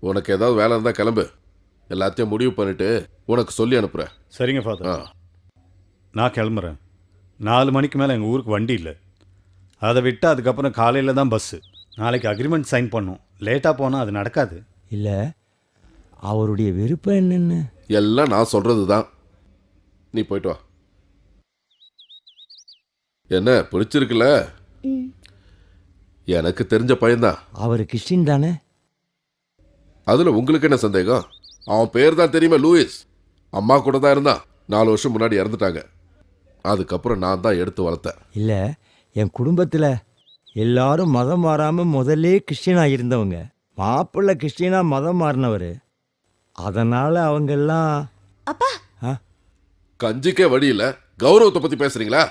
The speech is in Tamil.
உனக்கு ஏதாவது வேலை இருந்தால் கிளம்பு. எல்லாத்தையும் முடிவு பண்ணிட்டு உனக்கு சொல்லி அனுப்புகிறேன். சரிங்க ஃபாதர். நான் கிளம்புறேன். 4 மணிக்கு மேலே எங்கள் ஊருக்கு வண்டி இல்லை. அதை விட்டு அதுக்கப்புறம் காலையில் தான் பஸ்ஸு. நாளைக்கு அக்ரிமெண்ட் சைன் பண்ணும். லேட்டாக போனால் அது நடக்காது. இல்லை, அவருடைய விருப்பம் என்னன்னு எல்லாம் நான் சொல்கிறது தான். நீ போயிட்டு வா. என்ன பிடிச்சிருக்குல்ல? எனக்கு தெரிஞ்ச பையன்தான். அவர் கிறிஸ்டின் தானே? அதில் உங்களுக்கு என்ன சந்தேகம்? அவன் பேர் தான் தெரியுமா, லூயிஸ். அம்மா கூட தான் இருந்தான். 4 வருஷம் முன்னாடி இறந்துட்டாங்க. அதுக்கப்புறம் நான் தான் எடுத்து வளர்த்தேன். இல்லை, என் குடும்பத்தில் எல்லாரும் மதம் மாறாமல் முதல்லே கிறிஸ்டினாக இருந்தவங்க. மாப்பிள்ளை கிறிஸ்டினாக மதம் மாறினவர். அதனால் அவங்கெல்லாம் அப்பா கஞ்சிக்கே வழி இல்லை, கௌரவத்தை பற்றி பேசுறீங்களா?